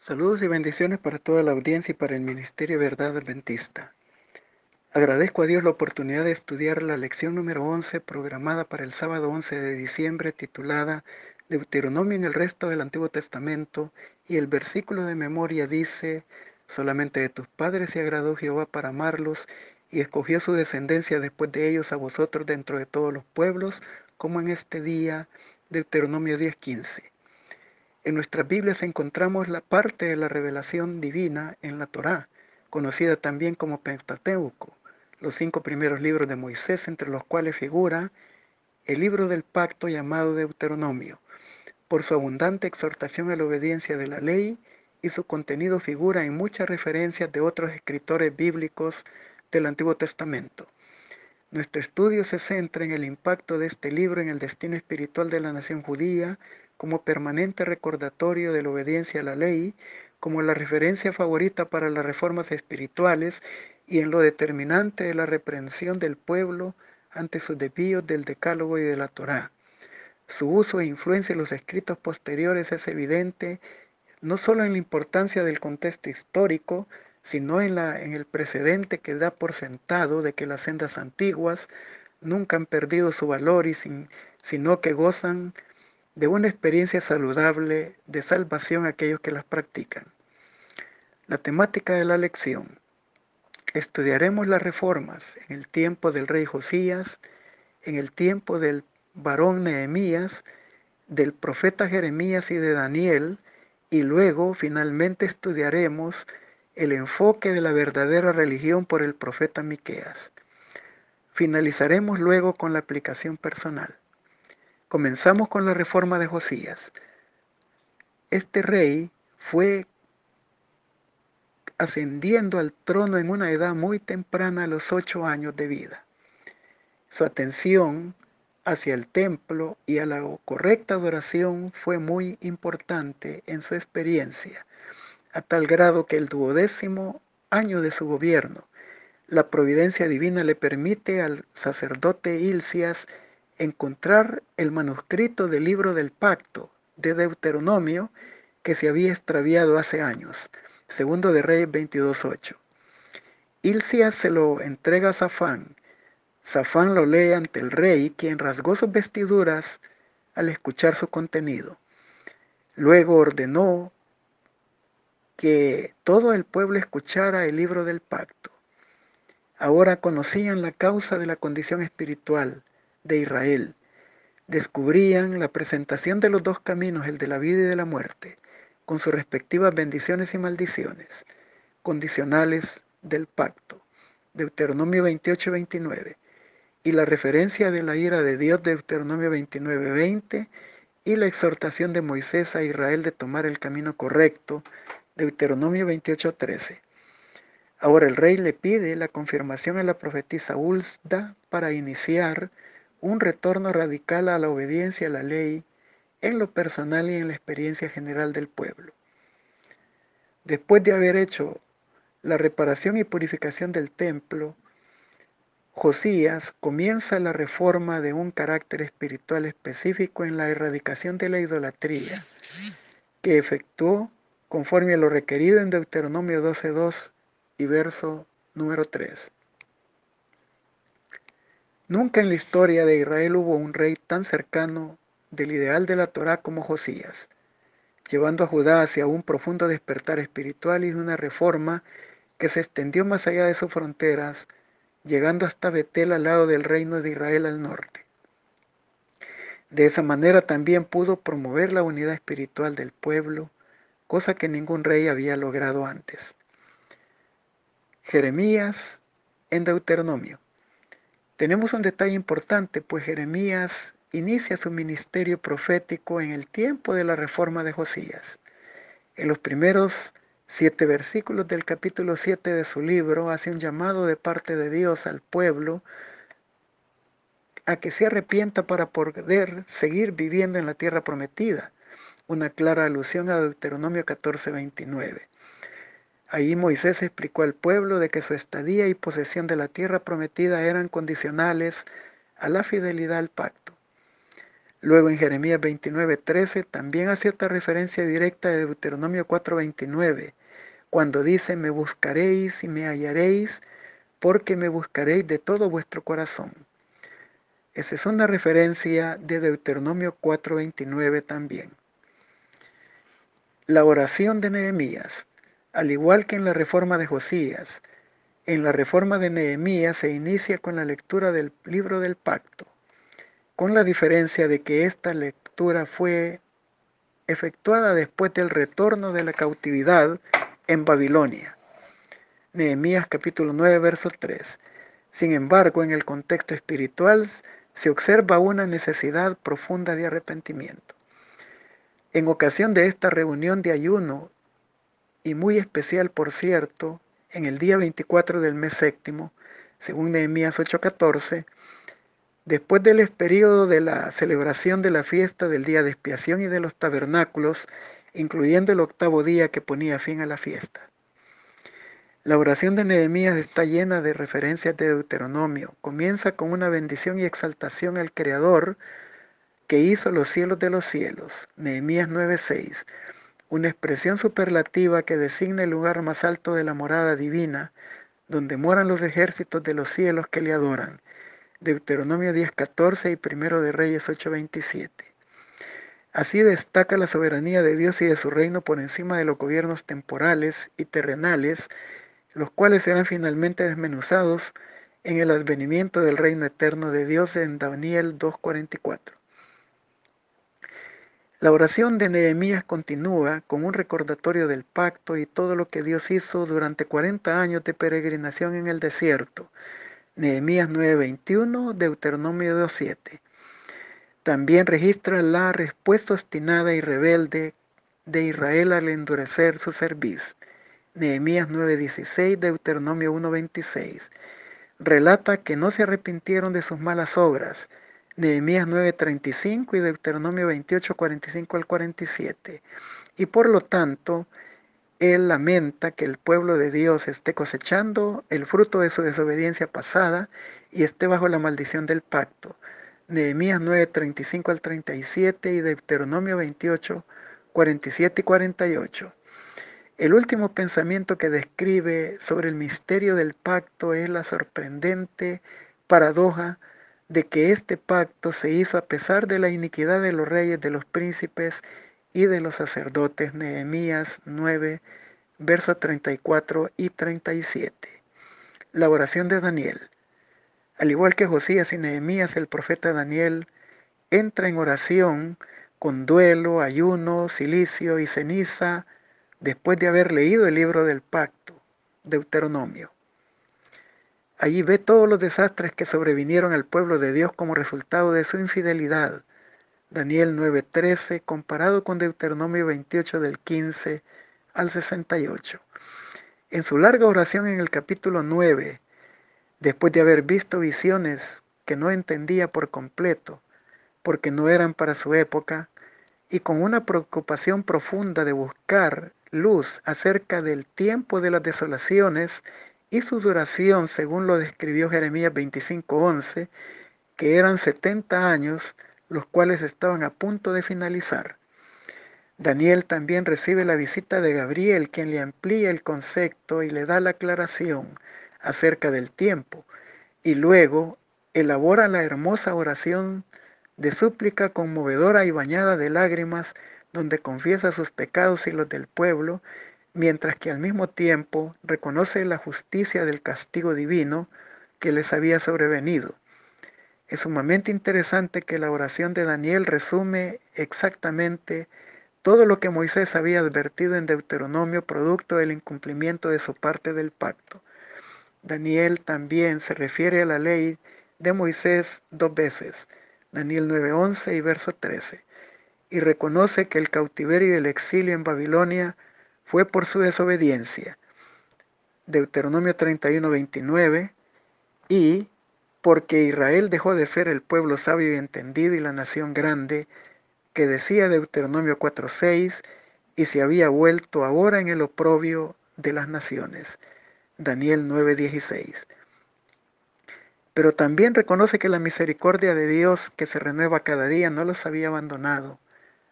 Saludos y bendiciones para toda la audiencia y para el Ministerio Verdad Adventista. Agradezco a Dios la oportunidad de estudiar la lección número 11 programada para el sábado 11 de diciembre titulada Deuteronomio en el resto del Antiguo Testamento, y el versículo de memoria dice: solamente de tus padres se agradó Jehová para amarlos y escogió su descendencia después de ellos a vosotros dentro de todos los pueblos, como en este día. Deuteronomio 10:15. En nuestras Biblias encontramos la parte de la revelación divina en la Torá, conocida también como Pentateuco, los 5 primeros libros de Moisés, entre los cuales figura el libro del pacto llamado Deuteronomio, por su abundante exhortación a la obediencia de la ley, y su contenido figura en muchas referencias de otros escritores bíblicos del Antiguo Testamento. Nuestro estudio se centra en el impacto de este libro en el destino espiritual de la nación judía, como permanente recordatorio de la obediencia a la ley, como la referencia favorita para las reformas espirituales y en lo determinante de la reprensión del pueblo ante sus desvíos del Decálogo y de la Torá. Su uso e influencia en los escritos posteriores es evidente no solo en la importancia del contexto histórico, sino en el precedente que da por sentado de que las sendas antiguas nunca han perdido su valor, sino que gozan de una experiencia saludable de salvación a aquellos que las practican. La temática de la lección: estudiaremos las reformas en el tiempo del rey Josías, en el tiempo del varón Nehemías, del profeta Jeremías y de Daniel, y luego finalmente estudiaremos el enfoque de la verdadera religión por el profeta Miqueas. Finalizaremos luego con la aplicación personal. Comenzamos con la reforma de Josías. Este rey fue ascendiendo al trono en una edad muy temprana, a los 8 años de vida. Su atención hacia el templo y a la correcta adoración fue muy importante en su experiencia, a tal grado que el 12º año de su gobierno, la providencia divina le permite al sacerdote Hilcías encontrar el manuscrito del libro del pacto de Deuteronomio, que se había extraviado hace años. Segundo de Reyes 22:8. Hilcías se lo entrega a Safán. Safán lo lee ante el rey, quien rasgó sus vestiduras al escuchar su contenido. Luego ordenó que todo el pueblo escuchara el libro del pacto. Ahora conocían la causa de la condición espiritual de Israel. Descubrían la presentación de los dos caminos, el de la vida y de la muerte, con sus respectivas bendiciones y maldiciones condicionales del pacto. Deuteronomio 28:29. Y la referencia de la ira de Dios, Deuteronomio 29:20, y la exhortación de Moisés a Israel de tomar el camino correcto, Deuteronomio 28:13. Ahora el rey le pide la confirmación a la profetisa Hulda para iniciar un retorno radical a la obediencia a la ley en lo personal y en la experiencia general del pueblo. Después de haber hecho la reparación y purificación del templo, Josías comienza la reforma de un carácter espiritual específico en la erradicación de la idolatría, que efectuó conforme a lo requerido en Deuteronomio 12:2 y verso número 3. Nunca en la historia de Israel hubo un rey tan cercano del ideal de la Torá como Josías, llevando a Judá hacia un profundo despertar espiritual y una reforma que se extendió más allá de sus fronteras, llegando hasta Betel, al lado del reino de Israel al norte. De esa manera también pudo promover la unidad espiritual del pueblo, cosa que ningún rey había logrado antes. Jeremías en Deuteronomio. Tenemos un detalle importante, pues Jeremías inicia su ministerio profético en el tiempo de la reforma de Josías. En los primeros 7 versículos del capítulo 7 de su libro hace un llamado de parte de Dios al pueblo a que se arrepienta para poder seguir viviendo en la tierra prometida, una clara alusión a Deuteronomio 14:29. Ahí Moisés explicó al pueblo de que su estadía y posesión de la tierra prometida eran condicionales a la fidelidad al pacto. Luego en Jeremías 29:13 también hace otra referencia directa de Deuteronomio 4:29, cuando dice: me buscaréis y me hallaréis, porque me buscaréis de todo vuestro corazón. Esa es una referencia de Deuteronomio 4:29 también. La oración de Nehemías, al igual que en la reforma de Josías, en la reforma de Nehemías se inicia con la lectura del libro del pacto, con la diferencia de que esta lectura fue efectuada después del retorno de la cautividad en Babilonia. Nehemías capítulo 9, verso 3. Sin embargo, en el contexto espiritual se observa una necesidad profunda de arrepentimiento. En ocasión de esta reunión de ayuno, y muy especial por cierto, en el día 24 del mes séptimo, según Nehemías 8:14, después del período de la celebración de la fiesta del día de expiación y de los tabernáculos, incluyendo el octavo día que ponía fin a la fiesta. La oración de Nehemías está llena de referencias de Deuteronomio. Comienza con una bendición y exaltación al Creador que hizo los cielos de los cielos. Nehemías 9:6. Una expresión superlativa que designa el lugar más alto de la morada divina, donde moran los ejércitos de los cielos que le adoran. Deuteronomio 10:14 y Primero de Reyes 8:27. Así destaca la soberanía de Dios y de su reino por encima de los gobiernos temporales y terrenales, los cuales serán finalmente desmenuzados en el advenimiento del reino eterno de Dios en Daniel 2:44. La oración de Nehemías continúa con un recordatorio del pacto y todo lo que Dios hizo durante 40 años de peregrinación en el desierto. Nehemías 9:21, Deuteronomio 2:7. También registra la respuesta obstinada y rebelde de Israel al endurecer su cerviz. Nehemías 9:16, Deuteronomio 1:26. Relata que no se arrepintieron de sus malas obras. Nehemías 9:35 y Deuteronomio 28:45 al 47. Y por lo tanto, él lamenta que el pueblo de Dios esté cosechando el fruto de su desobediencia pasada y esté bajo la maldición del pacto. Nehemías 9:35 al 37 y Deuteronomio 28:47 y 48. El último pensamiento que describe sobre el misterio del pacto es la sorprendente paradoja de que este pacto se hizo a pesar de la iniquidad de los reyes, de los príncipes y de los sacerdotes. Nehemías 9, versos 34 y 37. La oración de Daniel. Al igual que Josías y Nehemías, el profeta Daniel entra en oración con duelo, ayuno, cilicio y ceniza después de haber leído el libro del pacto, Deuteronomio. Allí ve todos los desastres que sobrevinieron al pueblo de Dios como resultado de su infidelidad. Daniel 9:13, comparado con Deuteronomio 28 del 15 al 68. En su larga oración en el capítulo 9, después de haber visto visiones que no entendía por completo, porque no eran para su época, y con una preocupación profunda de buscar luz acerca del tiempo de las desolaciones y su duración, según lo describió Jeremías 25:11, que eran 70 años, los cuales estaban a punto de finalizar. Daniel también recibe la visita de Gabriel, quien le amplía el concepto y le da la aclaración acerca del tiempo, y luego elabora la hermosa oración de súplica conmovedora y bañada de lágrimas, donde confiesa sus pecados y los del pueblo, mientras que al mismo tiempo reconoce la justicia del castigo divino que les había sobrevenido. Es sumamente interesante que la oración de Daniel resume exactamente todo lo que Moisés había advertido en Deuteronomio, producto del incumplimiento de su parte del pacto. Daniel también se refiere a la ley de Moisés 2 veces, Daniel 9:11 y verso 13, y reconoce que el cautiverio y el exilio en Babilonia fue por su desobediencia, Deuteronomio 31:29, y porque Israel dejó de ser el pueblo sabio y entendido y la nación grande, que decía Deuteronomio 4:6, y se había vuelto ahora en el oprobio de las naciones, Daniel 9:16. pero también reconoce que la misericordia de Dios que se renueva cada día no los había abandonado,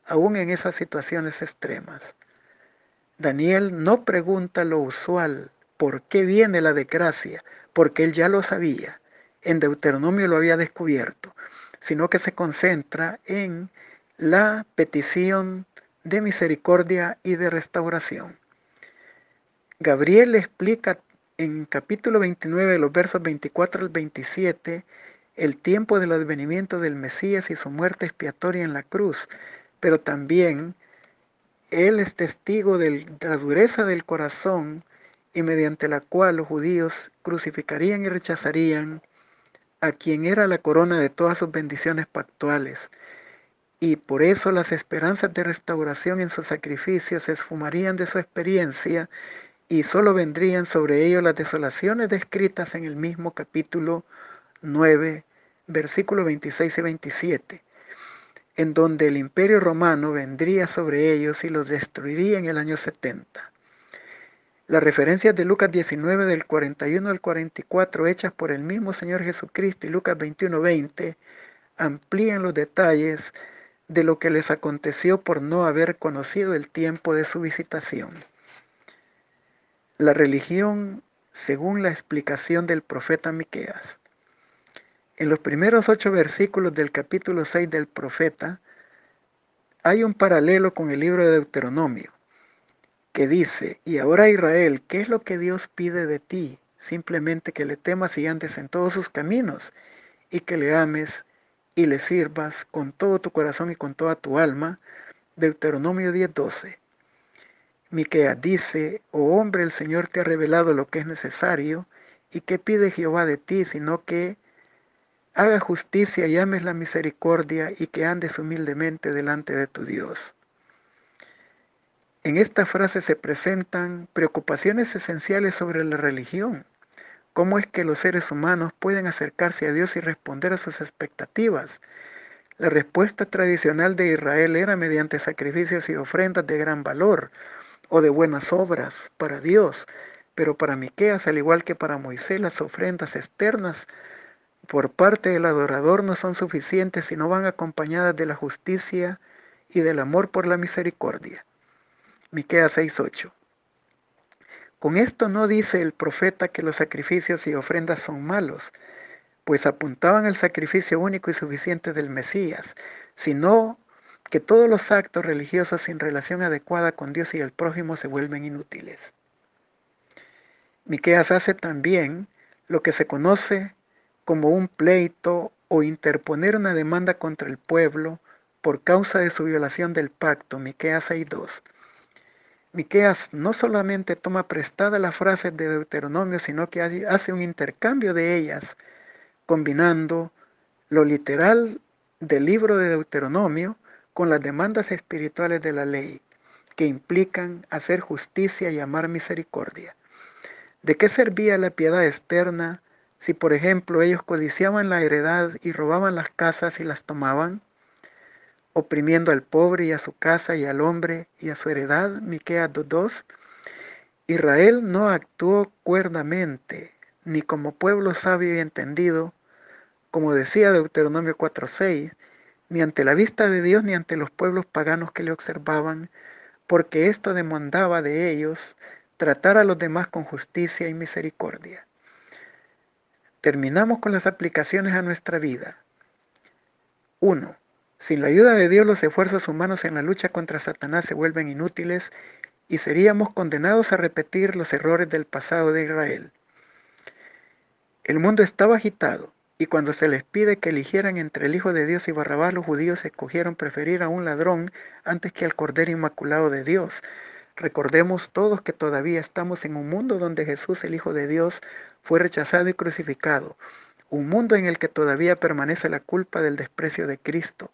aún en esas situaciones extremas. Daniel no pregunta lo usual, ¿por qué viene la desgracia? Porque él ya lo sabía, en Deuteronomio lo había descubierto, sino que se concentra en la petición de misericordia y de restauración. Gabriel explica en capítulo 29, de los versos 24 al 27, el tiempo del advenimiento del Mesías y su muerte expiatoria en la cruz, pero también él es testigo de la dureza del corazón y mediante la cual los judíos crucificarían y rechazarían a quien era la corona de todas sus bendiciones pactuales. Y por eso las esperanzas de restauración en sus sacrificios se esfumarían de su experiencia y solo vendrían sobre ellos las desolaciones descritas en el mismo capítulo 9, versículos 26 y 27, en donde el imperio romano vendría sobre ellos y los destruiría en el año 70. Las referencias de Lucas 19 del 41 al 44 hechas por el mismo Señor Jesucristo y Lucas 21, 20 amplían los detalles de lo que les aconteció por no haber conocido el tiempo de su visitación. La religión según la explicación del profeta Miqueas. En los primeros 8 versículos del capítulo 6 del profeta hay un paralelo con el libro de Deuteronomio, que dice, y ahora Israel, ¿qué es lo que Dios pide de ti? Simplemente que le temas y andes en todos sus caminos, y que le ames y le sirvas con todo tu corazón y con toda tu alma. Deuteronomio 10:12. Miqueas dice, oh hombre, el Señor te ha revelado lo que es necesario, y qué pide Jehová de ti, sino que haga justicia y ames la misericordia, y que andes humildemente delante de tu Dios. En esta frase se presentan preocupaciones esenciales sobre la religión. ¿Cómo es que los seres humanos pueden acercarse a Dios y responder a sus expectativas? La respuesta tradicional de Israel era mediante sacrificios y ofrendas de gran valor o de buenas obras para Dios. Pero para Miqueas, al igual que para Moisés, las ofrendas externas por parte del adorador no son suficientes si no van acompañadas de la justicia y del amor por la misericordia. Miqueas 6:8. Con esto no dice el profeta que los sacrificios y ofrendas son malos, pues apuntaban al sacrificio único y suficiente del Mesías, sino que todos los actos religiosos sin relación adecuada con Dios y el prójimo se vuelven inútiles. Miqueas hace también lo que se conoce como un pleito o interponer una demanda contra el pueblo por causa de su violación del pacto. Miqueas 6:2. Miqueas no solamente toma prestada las frases de Deuteronomio, sino que hace un intercambio de ellas, combinando lo literal del libro de Deuteronomio con las demandas espirituales de la ley, que implican hacer justicia y amar misericordia. ¿De qué servía la piedad externa si, por ejemplo, ellos codiciaban la heredad y robaban las casas y las tomaban, oprimiendo al pobre y a su casa y al hombre y a su heredad? Miqueas 2:2. Israel no actuó cuerdamente, ni como pueblo sabio y entendido, como decía Deuteronomio 4:6, ni ante la vista de Dios ni ante los pueblos paganos que le observaban, porque esto demandaba de ellos tratar a los demás con justicia y misericordia. Terminamos con las aplicaciones a nuestra vida. 1. Sin la ayuda de Dios, los esfuerzos humanos en la lucha contra Satanás se vuelven inútiles y seríamos condenados a repetir los errores del pasado de Israel. El mundo estaba agitado, y cuando se les pide que eligieran entre el Hijo de Dios y Barrabás, los judíos escogieron preferir a un ladrón antes que al Cordero Inmaculado de Dios. Recordemos todos que todavía estamos en un mundo donde Jesús, el Hijo de Dios, fue rechazado y crucificado. Un mundo en el que todavía permanece la culpa del desprecio de Cristo.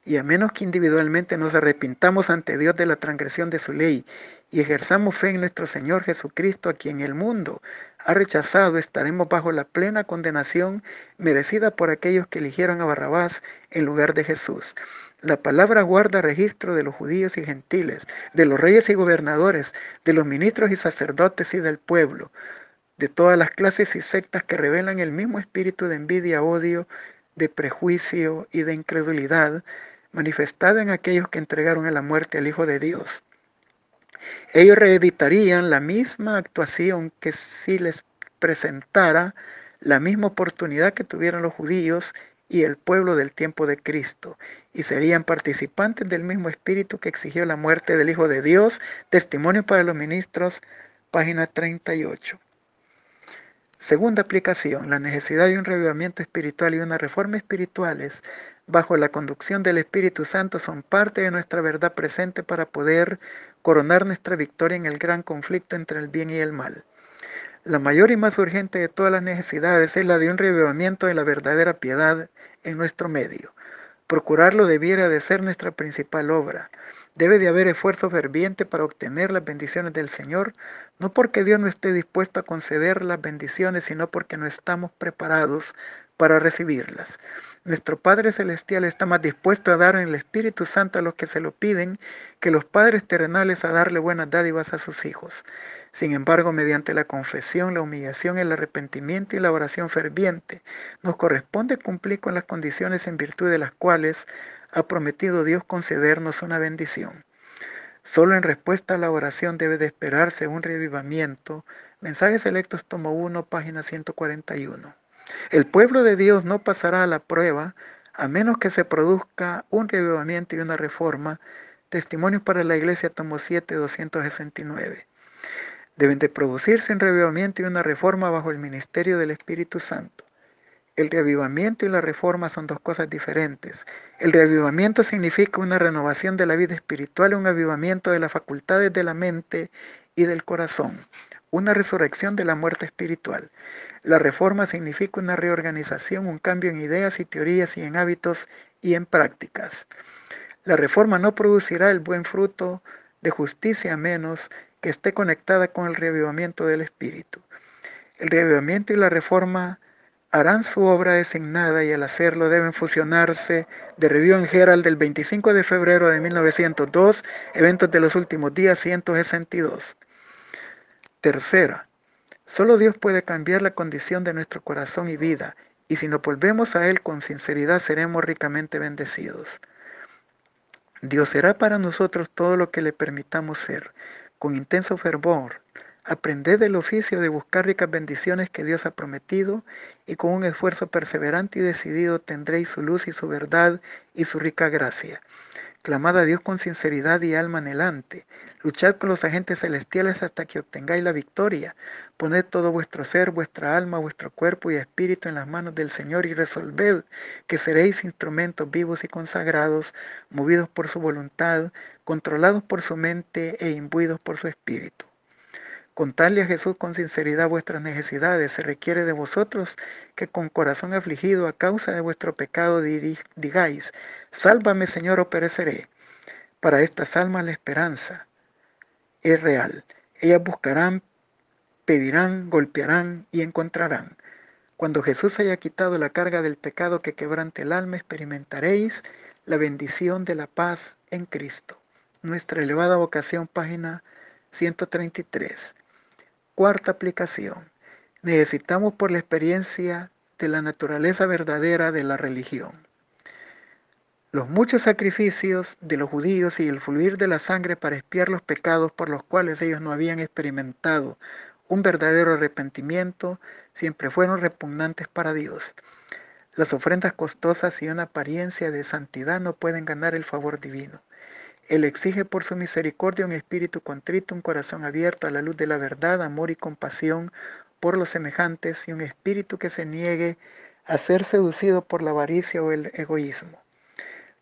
Y a menos que individualmente nos arrepintamos ante Dios de la transgresión de su ley y ejerzamos fe en nuestro Señor Jesucristo, a quien el mundo ha rechazado, estaremos bajo la plena condenación merecida por aquellos que eligieron a Barrabás en lugar de Jesús. La palabra guarda registro de los judíos y gentiles, de los reyes y gobernadores, de los ministros y sacerdotes y del pueblo. de todas las clases y sectas que revelan el mismo espíritu de envidia, odio, de prejuicio y de incredulidad, manifestado en aquellos que entregaron a la muerte al Hijo de Dios. Ellos reeditarían la misma actuación que si les presentara la misma oportunidad que tuvieron los judíos y el pueblo del tiempo de Cristo, y serían participantes del mismo espíritu que exigió la muerte del Hijo de Dios. Testimonio para los ministros, página 38. Segunda aplicación, la necesidad de un revivamiento espiritual y una reforma espirituales bajo la conducción del Espíritu Santo son parte de nuestra verdad presente para poder coronar nuestra victoria en el gran conflicto entre el bien y el mal. La mayor y más urgente de todas las necesidades es la de un revivamiento de la verdadera piedad en nuestro medio. Procurarlo debiera de ser nuestra principal obra. Debe de haber esfuerzo ferviente para obtener las bendiciones del Señor, no porque Dios no esté dispuesto a conceder las bendiciones, sino porque no estamos preparados para recibirlas. Nuestro Padre Celestial está más dispuesto a dar en el Espíritu Santo a los que se lo piden que los padres terrenales a darle buenas dádivas a sus hijos. Sin embargo, mediante la confesión, la humillación, el arrepentimiento y la oración ferviente, nos corresponde cumplir con las condiciones en virtud de las cuales ha prometido Dios concedernos una bendición. Solo en respuesta a la oración debe de esperarse un revivamiento. Mensajes Selectos, tomo 1, página 141. El pueblo de Dios no pasará a la prueba a menos que se produzca un revivamiento y una reforma. Testimonios para la Iglesia, tomo 7, 269. Deben de producirse un revivamiento y una reforma bajo el ministerio del Espíritu Santo. El reavivamiento y la reforma son dos cosas diferentes. El reavivamiento significa una renovación de la vida espiritual, un avivamiento de las facultades de la mente y del corazón, una resurrección de la muerte espiritual. La reforma significa una reorganización, un cambio en ideas y teorías y en hábitos y en prácticas. La reforma no producirá el buen fruto de justicia a menos que esté conectada con el reavivamiento del espíritu. El reavivamiento y la reforma harán su obra designada y al hacerlo deben fusionarse. De Review en Herald del 25 de febrero de 1902, Eventos de los Últimos Días 162. Tercera, solo Dios puede cambiar la condición de nuestro corazón y vida, y si nos volvemos a Él con sinceridad seremos ricamente bendecidos. Dios será para nosotros todo lo que le permitamos ser, con intenso fervor. Aprended el oficio de buscar ricas bendiciones que Dios ha prometido, y con un esfuerzo perseverante y decidido tendréis su luz y su verdad y su rica gracia. Clamad a Dios con sinceridad y alma anhelante. Luchad con los agentes celestiales hasta que obtengáis la victoria. Poned todo vuestro ser, vuestra alma, vuestro cuerpo y espíritu en las manos del Señor y resolved que seréis instrumentos vivos y consagrados, movidos por su voluntad, controlados por su mente e imbuidos por su espíritu. Contadle a Jesús con sinceridad vuestras necesidades. Se requiere de vosotros que con corazón afligido a causa de vuestro pecado digáis: sálvame, Señor, o pereceré. Para estas almas la esperanza es real. Ellas buscarán, pedirán, golpearán y encontrarán. Cuando Jesús haya quitado la carga del pecado que quebrante el alma, experimentaréis la bendición de la paz en Cristo. Nuestra elevada vocación, página 133. Cuarta aplicación. Necesitamos por la experiencia de la naturaleza verdadera de la religión. Los muchos sacrificios de los judíos y el fluir de la sangre para expiar los pecados por los cuales ellos no habían experimentado un verdadero arrepentimiento siempre fueron repugnantes para Dios. Las ofrendas costosas y una apariencia de santidad no pueden ganar el favor divino. Él exige por su misericordia un espíritu contrito, un corazón abierto a la luz de la verdad, amor y compasión por los semejantes y un espíritu que se niegue a ser seducido por la avaricia o el egoísmo.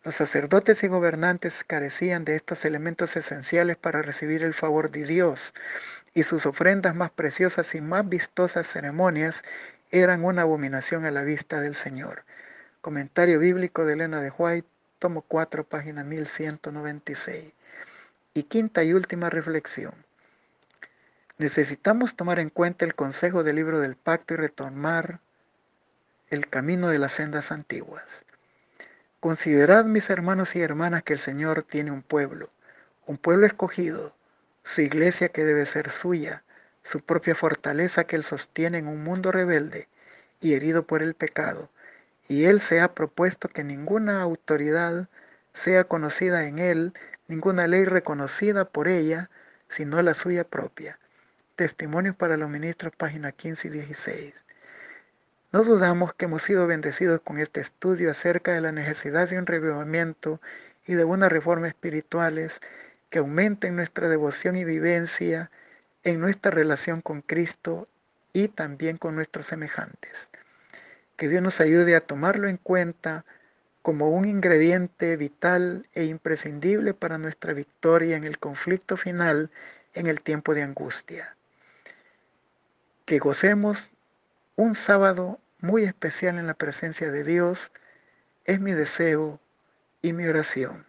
Los sacerdotes y gobernantes carecían de estos elementos esenciales para recibir el favor de Dios, y sus ofrendas más preciosas y más vistosas ceremonias eran una abominación a la vista del Señor. Comentario bíblico de Elena de White, tomo 4, página 1196. Y quinta y última reflexión. Necesitamos tomar en cuenta el consejo del libro del pacto y retomar el camino de las sendas antiguas. Considerad, mis hermanos y hermanas, que el Señor tiene un pueblo escogido, su iglesia que debe ser suya, su propia fortaleza que Él sostiene en un mundo rebelde y herido por el pecado. Y Él se ha propuesto que ninguna autoridad sea conocida en Él, ninguna ley reconocida por ella, sino la suya propia. Testimonios para los ministros, páginas 15 y 16. No dudamos que hemos sido bendecidos con este estudio acerca de la necesidad de un revivimiento y de unas reformas espirituales que aumenten nuestra devoción y vivencia en nuestra relación con Cristo y también con nuestros semejantes. Que Dios nos ayude a tomarlo en cuenta como un ingrediente vital e imprescindible para nuestra victoria en el conflicto final en el tiempo de angustia. Que gocemos un sábado muy especial en la presencia de Dios es mi deseo y mi oración.